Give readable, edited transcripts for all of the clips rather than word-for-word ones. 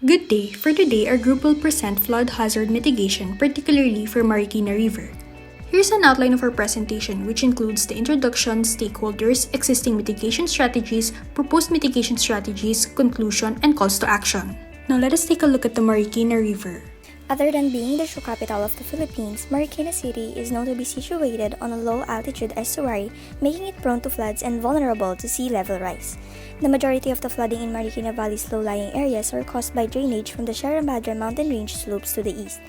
Good day! For today, our group will present flood hazard mitigation, particularly for Marikina River. Here's an outline of our presentation, which includes the introduction, stakeholders, existing mitigation strategies, proposed mitigation strategies, conclusion, and calls to action. Now let us take a look at the Marikina River. Other than being the true capital of the Philippines, Marikina City is known to be situated on a low-altitude estuary, making it prone to floods and vulnerable to sea level rise. The majority of the flooding in Marikina Valley's low-lying areas are caused by drainage from the Sierra Madre mountain range slopes to the east.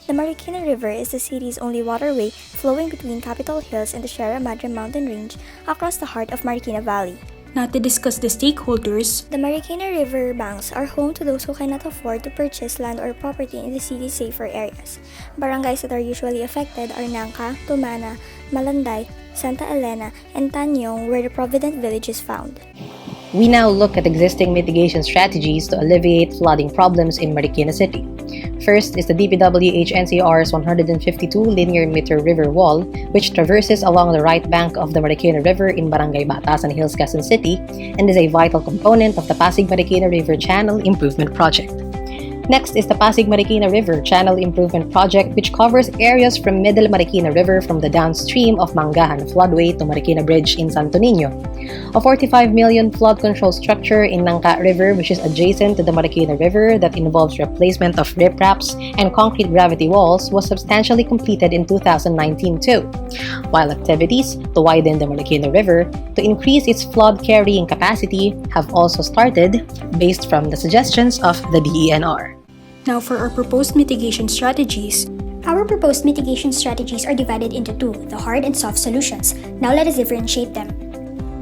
The Marikina River is the city's only waterway flowing between Capitol Hills and the Sierra Madre mountain range across the heart of Marikina Valley. Now to discuss the stakeholders, the Marikina River banks are home to those who cannot afford to purchase land or property in the city's safer areas. Barangays that are usually affected are Nangka, Tumana, Malanday, Santa Elena, and Tanyong, where the Provident Village is found. We now look at existing mitigation strategies to alleviate flooding problems in Marikina City. First is the DPWH-NCR's 152 linear meter river wall, which traverses along the right bank of the Marikina River in Barangay Batasan Hills, Quezon City, and is a vital component of the Pasig Marikina River Channel Improvement Project. Next is the Pasig Marikina River Channel Improvement Project, which covers areas from Middle Marikina River from the downstream of Mangahan floodway to Marikina Bridge in Santo Niño. A 45 million flood control structure in Nangka River, which is adjacent to the Marikina River, that involves replacement of ripraps and concrete gravity walls, was substantially completed in 2019 too, while activities to widen the Marikina River to increase its flood carrying capacity have also started based from the suggestions of the DENR. Now for our proposed mitigation strategies. Our proposed mitigation strategies are divided into two, the hard and soft solutions. Now let us differentiate them.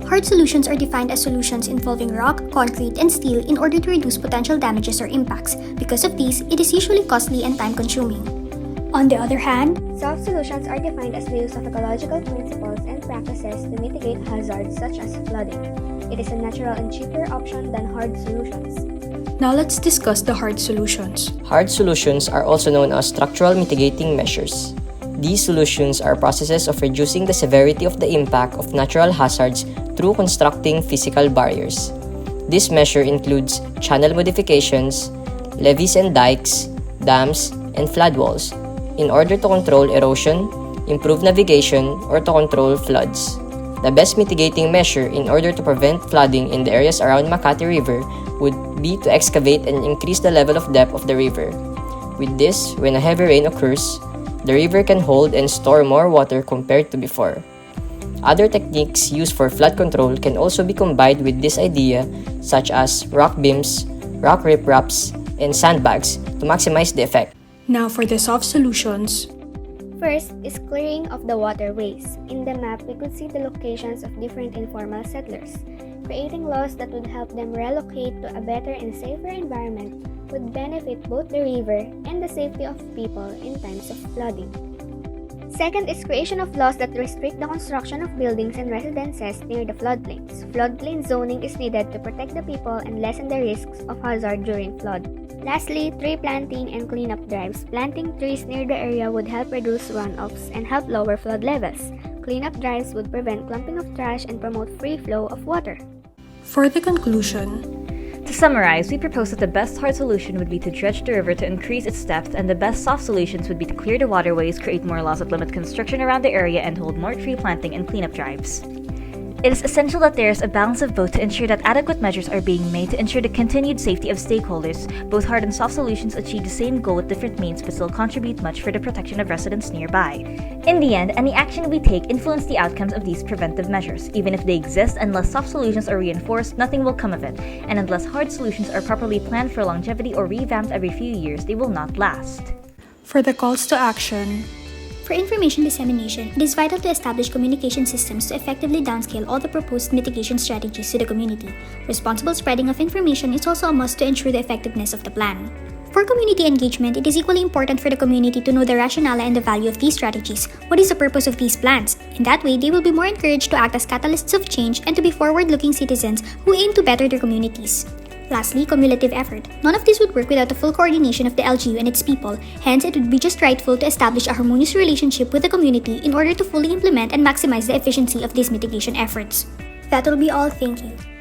Hard solutions are defined as solutions involving rock, concrete, and steel in order to reduce potential damages or impacts. Because of these, it is usually costly and time-consuming. On the other hand, soft solutions are defined as the use of ecological principles and practices to mitigate hazards such as flooding. It is a natural and cheaper option than hard solutions. Now let's discuss the hard solutions. Hard solutions are also known as structural mitigating measures. These solutions are processes of reducing the severity of the impact of natural hazards through constructing physical barriers. This measure includes channel modifications, levees and dikes, dams, and flood walls in order to control erosion, improve navigation, or to control floods. The best mitigating measure in order to prevent flooding in the areas around Makati River would be to excavate and increase the level of depth of the river. With this, when a heavy rain occurs, the river can hold and store more water compared to before. Other techniques used for flood control can also be combined with this idea, such as rock beams, rock ripraps, and sandbags to maximize the effect. Now for the soft solutions. First is clearing of the waterways. In the map, we could see the locations of different informal settlers. Creating laws that would help them relocate to a better and safer environment would benefit both the river and the safety of people in times of flooding. Second is creation of laws that restrict the construction of buildings and residences near the floodplains. Floodplain zoning is needed to protect the people and lessen the risks of hazard during flood. Lastly, tree planting and cleanup drives. Planting trees near the area would help reduce runoffs and help lower flood levels. Cleanup drives would prevent clumping of trash and promote free flow of water. For the conclusion, to summarize, we propose that the best hard solution would be to dredge the river to increase its depth, and the best soft solutions would be to clear the waterways, create more laws that limit construction around the area, and hold more tree planting and cleanup drives. It is essential that there is a balance of both to ensure that adequate measures are being made to ensure the continued safety of stakeholders. Both hard and soft solutions achieve the same goal with different means but still contribute much for the protection of residents nearby. In the end, any action we take influence the outcomes of these preventive measures. Even if they exist, unless soft solutions are reinforced, nothing will come of it. And unless hard solutions are properly planned for longevity or revamped every few years, they will not last. For the calls to action, for information dissemination, it is vital to establish communication systems to effectively downscale all the proposed mitigation strategies to the community. Responsible spreading of information is also a must to ensure the effectiveness of the plan. For community engagement, it is equally important for the community to know the rationale and the value of these strategies. What is the purpose of these plans? In that way, they will be more encouraged to act as catalysts of change and to be forward-looking citizens who aim to better their communities. Lastly, cumulative effort. None of this would work without the full coordination of the LGU and its people. Hence, it would be just rightful to establish a harmonious relationship with the community in order to fully implement and maximize the efficiency of these mitigation efforts. That will be all. Thank you.